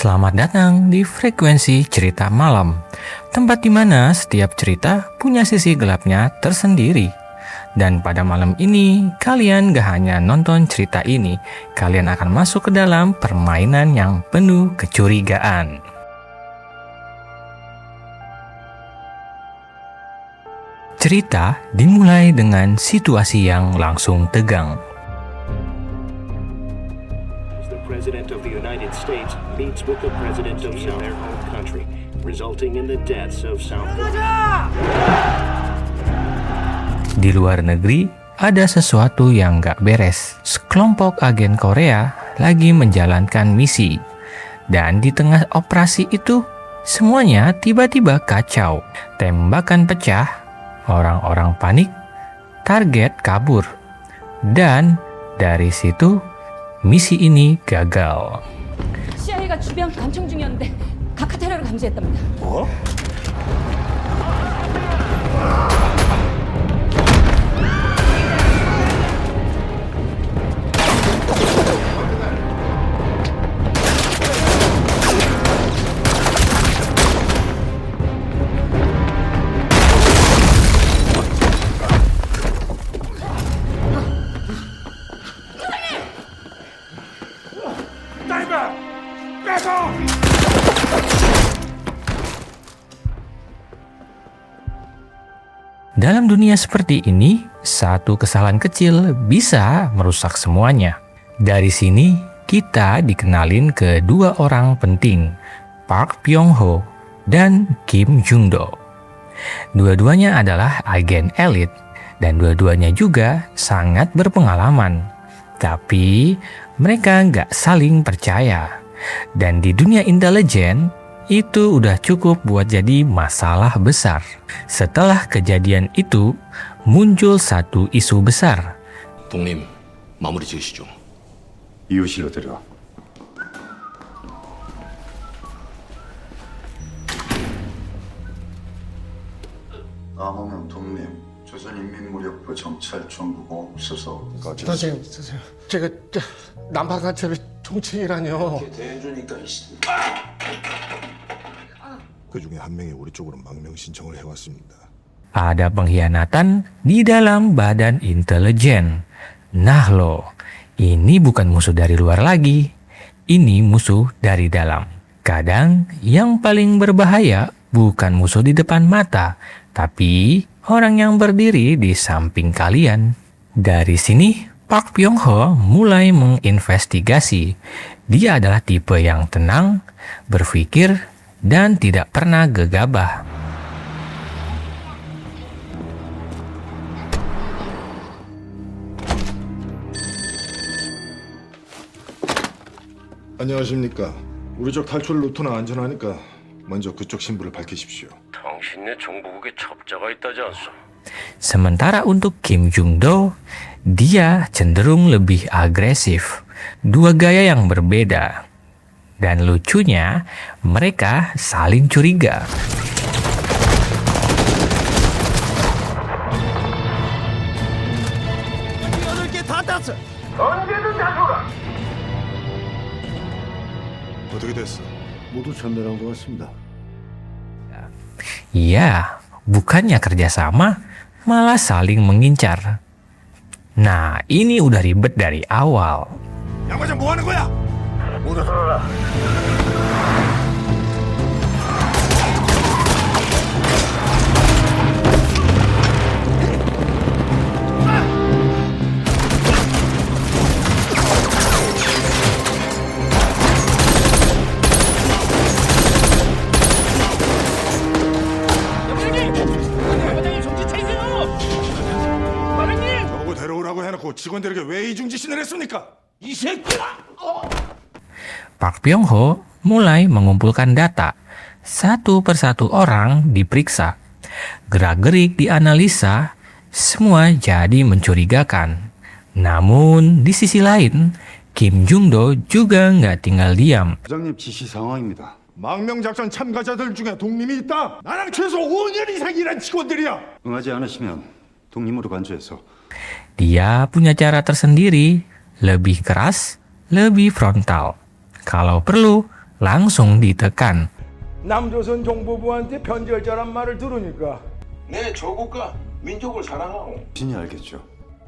Selamat datang di Frekuensi Cerita Malam, tempat di mana setiap cerita punya sisi gelapnya tersendiri. Dan pada malam ini, kalian gak hanya nonton cerita ini, kalian akan masuk ke dalam permainan yang penuh kecurigaan. Cerita dimulai dengan situasi yang langsung tegang. President of the United States meets with the president of their home country, resulting in the deaths of South Korea. Di luar negeri, ada sesuatu yang gak beres. Sekelompok agen Korea lagi menjalankan misi. Dan di tengah operasi itu, semuanya tiba-tiba kacau. Tembakan pecah, orang-orang panik, target kabur. Dan dari situ, misi ini gagal. CIA가 주변 감청 중이었는데 각하 테러를 감지했답니다. 뭐? Dalam dunia seperti ini, satu kesalahan kecil bisa merusak semuanya. Dari sini, kita dikenalin ke dua orang penting, Park Byung-ho dan Kim Jung-do. Dua-duanya adalah agen elit, dan dua-duanya juga sangat berpengalaman. Tapi, mereka nggak saling percaya. Dan di dunia intelijen, itu udah cukup buat jadi masalah besar. Setelah kejadian itu, muncul satu isu besar. 동님, 마무리 지으시죠. 이유실로 데려와. 남호명 동님, 조선인민무력부 정찰총국고 수석. 선생님, 제가 난방간첩의 총책이라뇨. 대주니까 그 중에 한 명이 우리 쪽으로 망명 신청을 해왔습니다. Ada pengkhianatan di dalam badan intelijen. Nah loh, ini bukan musuh dari luar lagi. Ini musuh dari dalam. Kadang yang paling berbahaya bukan musuh di depan mata, tapi orang yang berdiri di samping kalian. Dari sini, Park Byung-ho mulai menginvestigasi. Dia adalah tipe yang tenang, berpikir, dan tidak pernah gegabah. 안녕하십니까. 우리 쪽 탈출 루트는 안전하니까 먼저 그쪽 신부를 밝히십시오. 당신네 정보국에 첩자가 있다지 않소? Sementara untuk Kim Jung-do, dia cenderung lebih agresif. Dua gaya yang berbeda. Dan lucunya, mereka saling curiga. 어떻게 됐어? 모두 전멸한 것 같습니다. Ya, bukannya kerjasama, malah saling mengincar. Nah, ini udah ribet dari awal. 양과장 뭐 하는 거야? 모두 들어라. 저보고 데려오라고 해놓고 직원들에게 왜 이중지신을 했습니까? 이 새끼야! Park Byung-ho mulai mengumpulkan data. Satu persatu orang diperiksa. Gerak-gerik dianalisa, semua jadi mencurigakan. Namun, di sisi lain, Kim Jung-do juga nggak tinggal diam. 부장님 지시 상황입니다. 망명작전 참가자들 중에 독님이 있다. 나랑 최소 5년 이상 일한 직원들이야. 응하지 않으시면 독님으로 간주해서 Dia punya cara tersendiri, lebih keras, lebih frontal. Kalau perlu, langsung ditekan. 남조선 정보부한테 편지할자란 말을 들으니까 내 조국과 민족을 사랑하고. 신이 알겠죠.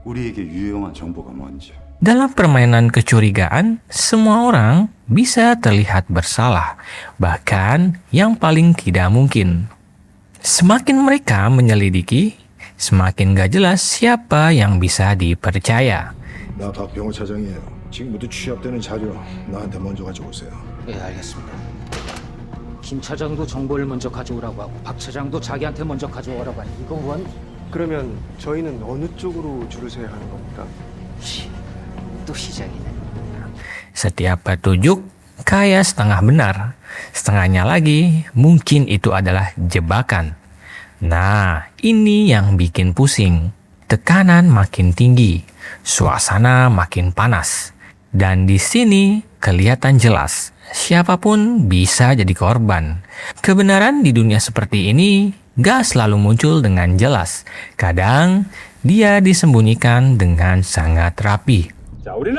우리에게 유용한 정보가 뭔지. Dalam permainan kecurigaan, semua orang bisa terlihat bersalah, bahkan yang paling tidak mungkin. Semakin mereka menyelidiki, semakin gak jelas siapa yang bisa dipercaya. 나 박병호 차장이에요. 지금부터 취합되는 자료 나한테 먼저 가져오세요. 예, 알겠습니다. 김 차장도 정보를 먼저 가져오라고 하고 박 차장도 자기한테 먼저 가져오라고 하니 이거 원? 그러면 저희는 어느 쪽으로 줄을 서야 하는 겁니까? 또 시작이네. Setiap petunjuk kayak setengah benar, setengahnya lagi mungkin itu adalah jebakan. Nah, ini yang bikin pusing. Tekanan makin tinggi, suasana makin panas. Dan di sini kelihatan jelas, siapapun bisa jadi korban. Kebenaran di dunia seperti ini gak selalu muncul dengan jelas. Kadang dia disembunyikan dengan sangat rapi. 자, 우리는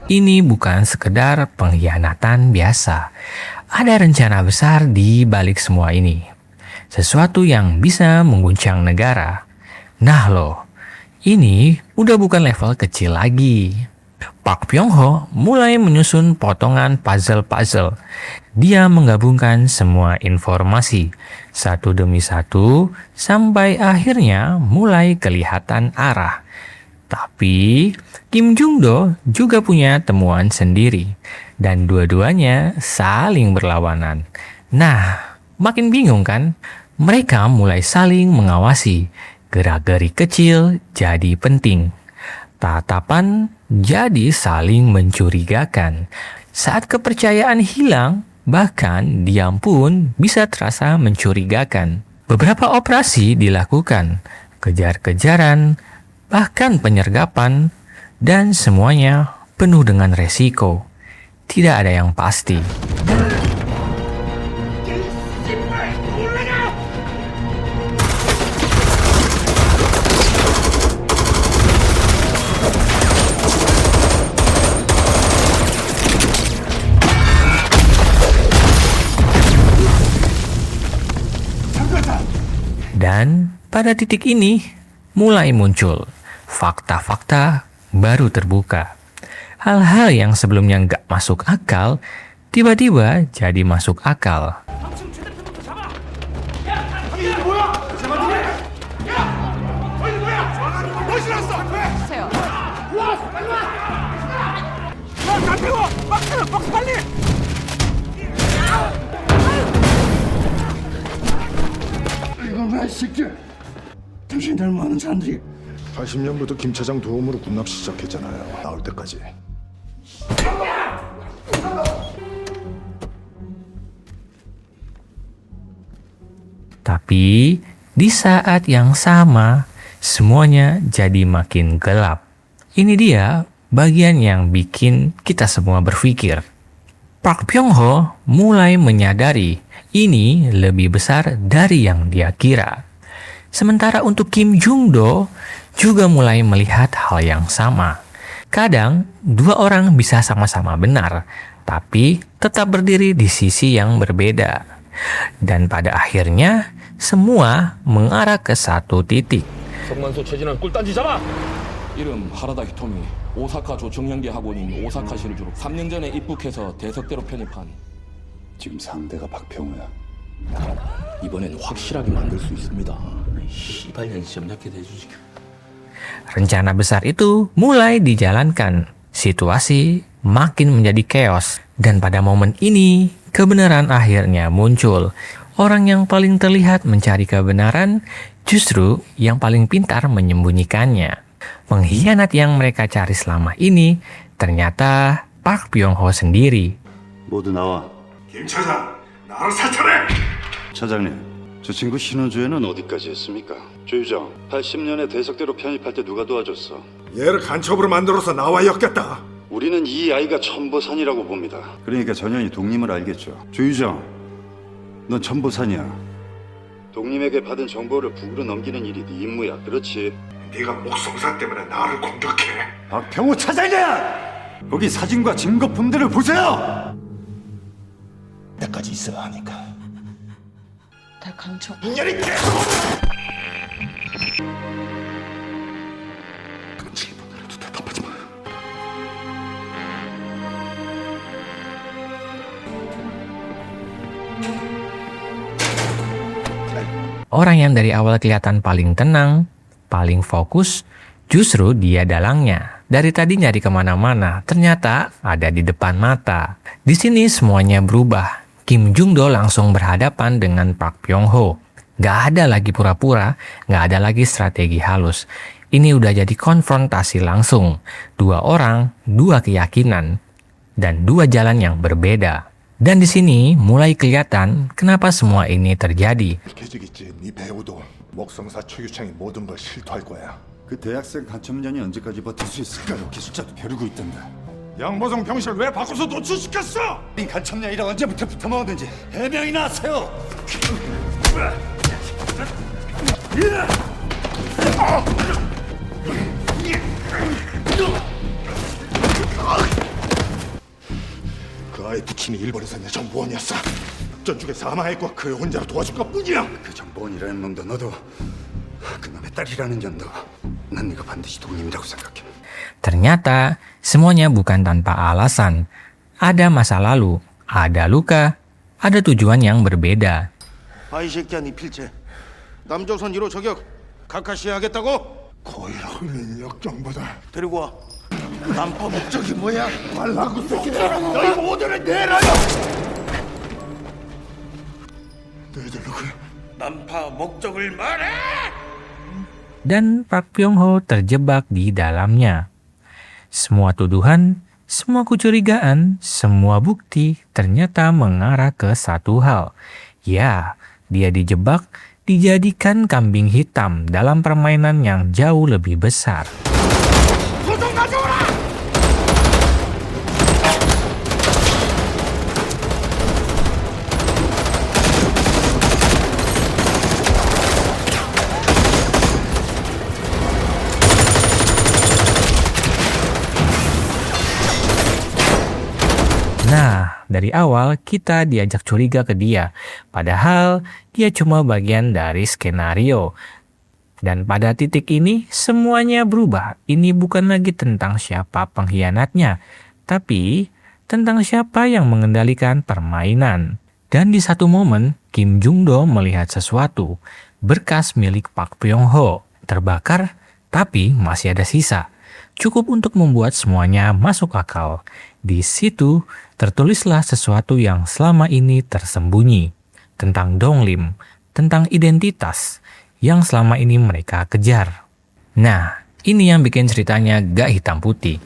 Ini bukan sekedar pengkhianatan biasa. Ada rencana besar di balik semua ini. Sesuatu yang bisa mengguncang negara. Nah loh, ini udah bukan level kecil lagi. Park Pyong-ho mulai menyusun potongan puzzle-puzzle. Dia menggabungkan semua informasi, satu demi satu, sampai akhirnya mulai kelihatan arah. Tapi Kim Jung-do juga punya temuan sendiri, dan dua-duanya saling berlawanan. Nah, makin bingung kan? Mereka mulai saling mengawasi. Gerak-gerik kecil jadi penting. Tatapan jadi saling mencurigakan. Saat kepercayaan hilang, bahkan diam pun bisa terasa mencurigakan. Beberapa operasi dilakukan, kejar-kejaran, bahkan penyergapan, dan semuanya penuh dengan resiko. Tidak ada yang pasti. Dan pada titik ini mulai muncul fakta-fakta baru terbuka. Hal-hal yang sebelumnya nggak masuk akal, tiba-tiba jadi masuk akal. 이건 왜 시켜? 당신 닮은 사람들이 80년부터 김 차장 도움으로 군납 시작했잖아요. 나올 때까지. Tapi di saat yang sama, semuanya jadi makin gelap. Ini dia bagian yang bikin kita semua berpikir. Park Pyong-ho mulai menyadari ini lebih besar dari yang dia kira. Sementara untuk Kim Jung-do juga mulai melihat hal yang sama. Kadang dua orang bisa sama-sama benar, tapi tetap berdiri di sisi yang berbeda. Dan pada akhirnya semua mengarah ke satu titik. 성만소 최진환 꿀단지 잡아! 이름 하라다 히토미, 오사카조 정량계 학원인 오사카시를 졸업 3년 전에 입국해서 대석대로 편입한. 지금 상대가 박병호야. 이번엔 확실하게 만들 수 있습니다. 씨발년 점잡게 대주지. Rencana besar itu mulai dijalankan. Situasi makin menjadi chaos. Dan pada momen ini, kebenaran akhirnya muncul. Orang yang paling terlihat mencari kebenaran, justru yang paling pintar menyembunyikannya. Pengkhianat yang mereka cari selama ini, ternyata Park Pyong-ho sendiri. 모두 나와. 김 차장, 나를 사찰해. 차장님, 저 친구 신혼주에는 어디까지 했습니까? 조유정, 80년에 대석대로 편입할 때 누가 도와줬어? 얘를 간첩으로 만들어서 나와 엮였다. 우리는 이 아이가 천보산이라고 봅니다. 그러니까 전현이 독님을 알겠죠. 조유정, 넌 천보산이야. 독님에게 받은 정보를 북으로 넘기는 일이 네 임무야. 그렇지? 네가 목성사 때문에 나를 공격해. 박병호 차장이야! 거기 사진과 증거품들을 보세요. 때까지 있어야 하니까. 달 강청. 인연이 계속. 질문하라도 대답하지 마. Orang yang dari awal kelihatan paling tenang, paling fokus, justru dia dalangnya. Dari tadi nyari kemana-mana, ternyata ada di depan mata. Di sini semuanya berubah. Kim Jung Do langsung berhadapan dengan Park Pyong Ho. Gak ada lagi pura-pura, gak ada lagi strategi halus. Ini udah jadi konfrontasi langsung. Dua orang, dua keyakinan, dan dua jalan yang berbeda. Dan di sini mulai kelihatan kenapa semua ini terjadi. 계획 있지. 네 배우도 목성사 최규창이 모든 걸 실토할 거야. 그 대학생 간첩년이 언제까지 버틸 수 있을까? 이렇게 숫자도 벼르고 있던데. 양보성 병실을 왜 바꿔서 노출시켰어? 이 간첩년이랑 언제부터 붙어먹었는지 해명이나 하세요. 그 아이 부친이 일본에서 내 정보원이었어. 전중에 사망했고 그 혼자로 도와줄 것뿐이야. 그 정보원이라는 놈도 너도 그놈의 딸이라는 년도 난 네가 반드시 독립이라고 생각해. Ternyata semuanya bukan tanpa alasan. Ada masa lalu, ada luka, ada tujuan yang berbeda. 아이 새끼야 네 필체. 남조선 1호 저격 카카시 하겠다고? 거의를 흘린 역정보다 데리고 와. 난파 목적이 뭐야? 말라고 새끼들아. 너희 모두를 내라요. 너희들 누구야? 난파 목적을 말해. Dan Park Pyong Ho terjebak di dalamnya. Semua tuduhan, semua kecurigaan, semua bukti ternyata mengarah ke satu hal. Ya, dia dijebak, dijadikan kambing hitam dalam permainan yang jauh lebih besar. Nah, dari awal kita diajak curiga ke dia, padahal dia cuma bagian dari skenario. Dan pada titik ini semuanya berubah. Ini bukan lagi tentang siapa pengkhianatnya, tapi tentang siapa yang mengendalikan permainan. Dan di satu momen, Kim Jung Do melihat sesuatu. Berkas milik Park Pyong Ho terbakar, tapi masih ada sisa. Cukup untuk membuat semuanya masuk akal. Di situ tertulislah sesuatu yang selama ini tersembunyi. Tentang Dong Lim, tentang identitas yang selama ini mereka kejar. Nah, ini yang bikin ceritanya gak hitam putih.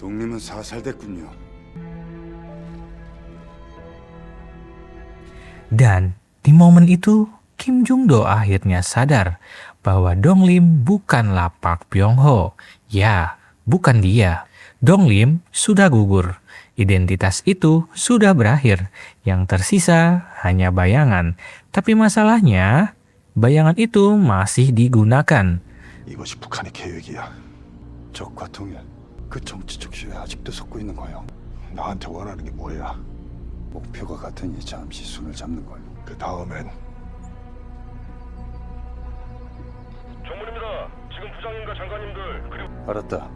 독립은 사살됐군요. Dan di momen itu, Kim Jung Do akhirnya sadar bahwa Dong Lim bukanlah Park Pyong Ho. Ya, bukan dia. Dong Lim sudah gugur. Identitas itu sudah berakhir. Yang tersisa hanya bayangan. Tapi masalahnya, bayangan itu masih digunakan. 이것이 북한의 계획이야. 적과 통일. 그 정치적 시에 아직도 속고 있는 거요. 나한테 원하는 게 뭐야? 목표가 같으니 잠시 손을 잡는 거요. 그 다음엔 정문입니다. 지금 부장님과 장관님들 그리고 알았다.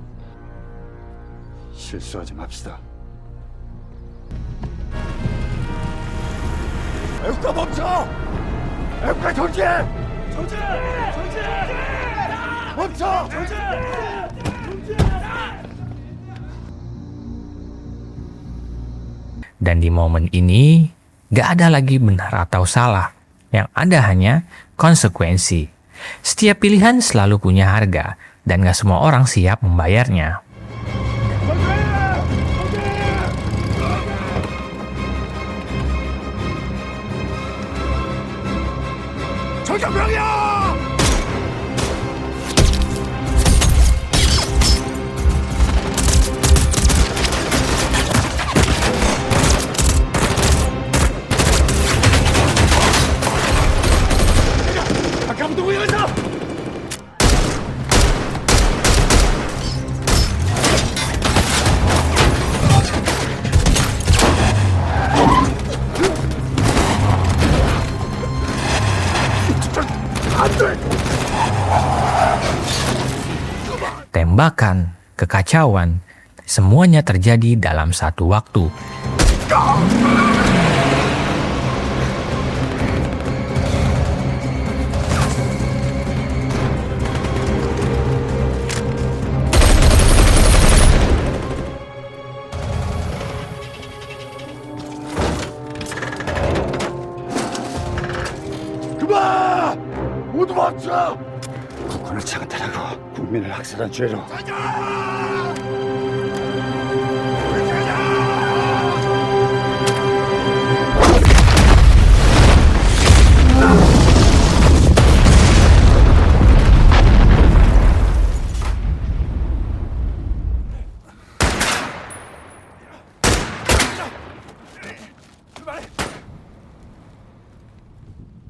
실수하지 맙시다. 애국가 멈춰! 애국가 정지! 정지! 정지! 멈춰! 정지! Dan di momen ini, gak ada lagi benar atau salah. Yang ada hanya konsekuensi. Setiap pilihan selalu punya harga, dan gak semua orang siap membayarnya. Tembakan, kekacauan, semuanya terjadi dalam satu waktu. 모두 멈춰! 국군을 차관탈하고 국민을 학살한 죄로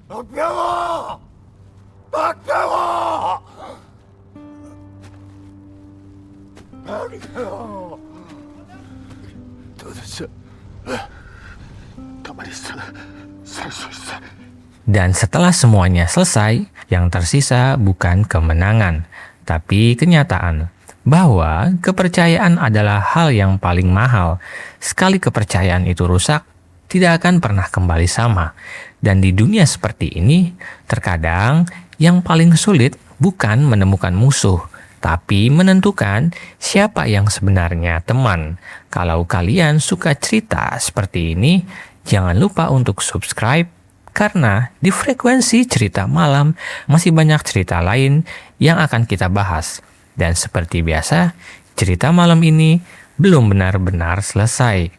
박병호! 박병호! 박병호! 도대체 가만히 있어. 살 수 있어. Dan setelah semuanya selesai, yang tersisa bukan kemenangan, tapi kenyataan bahwa kepercayaan adalah hal yang paling mahal. Sekali kepercayaan itu rusak, tidak akan pernah kembali sama. Dan di dunia seperti ini, terkadang yang paling sulit bukan menemukan musuh, tapi menentukan siapa yang sebenarnya teman. Kalau kalian suka cerita seperti ini, jangan lupa untuk subscribe, karena di frekuensi cerita malam masih banyak cerita lain yang akan kita bahas. Dan seperti biasa, cerita malam ini belum benar-benar selesai.